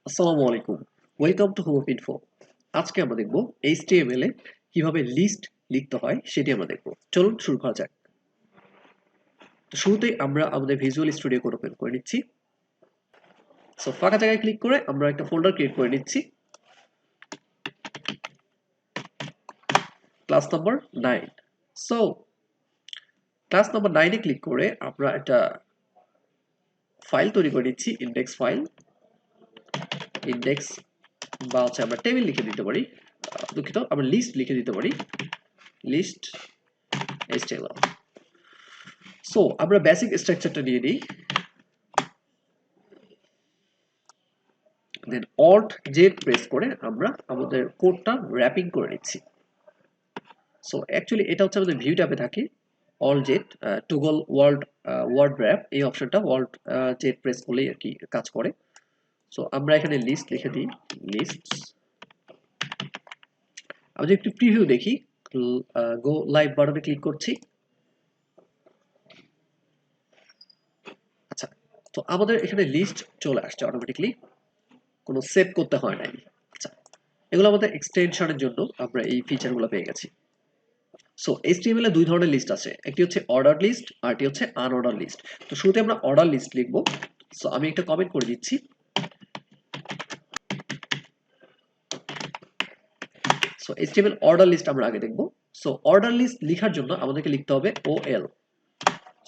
আসসালামু আলাইকুম। Welcome to home of info. আজকে আমরা দেখব HTML এ কিভাবে লিস্ট লিখতে হয় সেটি আমরা দেখব। চলুন শুরু করা যাক। তো শুরুতেই আমরা আমাদের ভিজুয়াল স্টুডিও কোড ওপেন করে নিচ্ছি। সো ফাঁকা জায়গায় ক্লিক করে আমরা একটা ফোল্ডার ক্রিয়েট করে নিচ্ছি। Class number 9। So class number 9 এ ক্লিক করে আমরা একটা ফাইল তৈরি করে নিচ্ছি, ইনডেক্স ফাইল। ইনডেক্স বা হচ্ছে আমরা টেবিল লিখে দিতে পারি। দুঃখিত, আমরা লিস্ট লিখে দিতে পারি। List HTML। সো আমরা বেসিক স্ট্রাকচারটা নিয়ে নিই। দেন অল্ট জেড প্রেস করে আমরা আমাদের কোডটা র্যাপিং করে নিচ্ছি। সো অ্যাকচুয়ালি এটা হচ্ছে আমাদের ভিউ ট্যাবে থাকে। Alt Z toggle word wrap এই অপশনটা অল্ট জেড প্রেস করলেই আর কি কাজ করে। সো আমরা এখানে লিস্ট লিখে দিই, লিস্ট। আমরা যদি একটু প্রিভিউ দেখি, গো লাইভ বাটনে ক্লিক করছি। আচ্ছা, তো আমাদের এখানে লিস্ট চলে আসছে অটোমেটিকলি, কোনো সেভ করতে হয় নাই। আচ্ছা, এগুলো আমাদের এক্সটেনশনের জন্য আমরা এই ফিচারগুলো পেয়ে গেছি। সো HTML এ দুই ধরনের লিস্ট আছে, একটি হচ্ছে অর্ডার লিস্ট আর একটি হচ্ছে আনঅর্ডার লিস্ট। তো শুরুতে আমরা অর্ডার লিস্ট লিখব। সো আমি একটা কমেন্ট করে দিচ্ছি। সো HTML অর্ডার লিস্ট আমরা আগে দেখব। সো অর্ডার লিস্ট লেখার জন্য আমাদেরকে লিখতে হবে OL।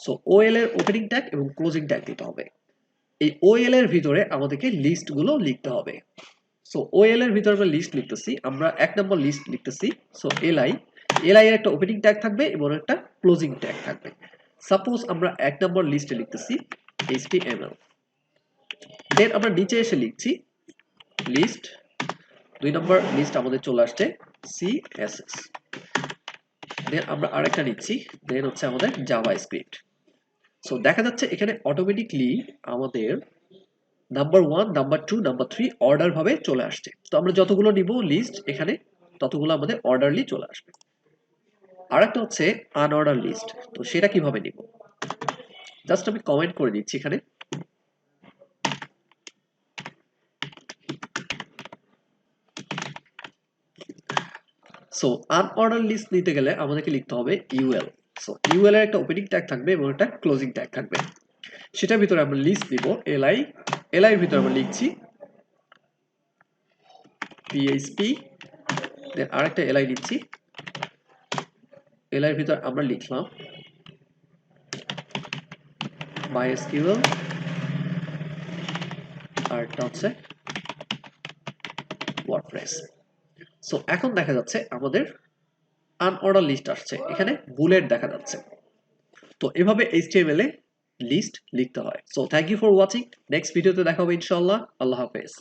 সো OL এর ওপেনিং ট্যাগ এবং ক্লোজিং ট্যাগ দিতে হবে। এই OL এর ভিতরে আমাদেরকে লিস্টগুলো লিখতে হবে। সো OL এর ভিতরে আমরা লিস্ট লিখতেছি, আমরা এক নম্বর লিস্ট লিখতেছি। সো LI এর একটা ওপেনিং ট্যাগ থাকবে এবং একটা ক্লোজিং ট্যাগ থাকবে। সাপোজ আমরা এক নম্বর লিস্টে লিখতেছি HTML। দেন আমরা নিচে এসে লিখছি লিস্ট। দুই নম্বর লিস্ট আমাদের চলে আসছে CSS। দেন আমরা আরেকটা নিচ্ছি, দেন হচ্ছে আমাদের জাভাস্ক্রিপ্ট। সো দেখা যাচ্ছে এখানে অটোমেটিকলি আমাদের নাম্বার 1, নাম্বার 2, নাম্বার 3 অর্ডার ভাবে চলে আসছে। তো আমরা যতগুলো নিব লিস্ট এখানে ততগুলো আমাদের অর্ডারলি চলে আসবে। আরেকটা হচ্ছে আনঅর্ডার লিস্ট। তো সেটা কিভাবে নিব? জাস্ট আমি কমেন্ট করে দিচ্ছি এখানে। সো আনঅর্ডার লিস্ট নিতে গেলে আমাদেরকে লিখতে হবে UL। সো UL এর একটা ওপেনিং ট্যাগ থাকবে এবং একটা ক্লোজিং ট্যাগ থাকবে। সেটার ভিতরে আমরা লিস্ট দিব LI। LI এর ভিতরে আমরা লিখছি PHP। দেন আরেকটা LI নিচ্ছি। LI এর ভিতরে আমরা লিখলাম MySQL। আর এটা হচ্ছে ওয়ার্ডপ্রেস। সো এখন দেখা যাচ্ছে আমাদের আনঅর্ডার লিস্ট আসছে, এখানে বুলেট দেখা যাচ্ছে। তো এভাবে HTML এ লিস্ট লিখতে হয়। So thank you for watching. Next ভিডিওতে দেখা হবে ইনশাআল্লাহ। আল্লাহ হাফেজ।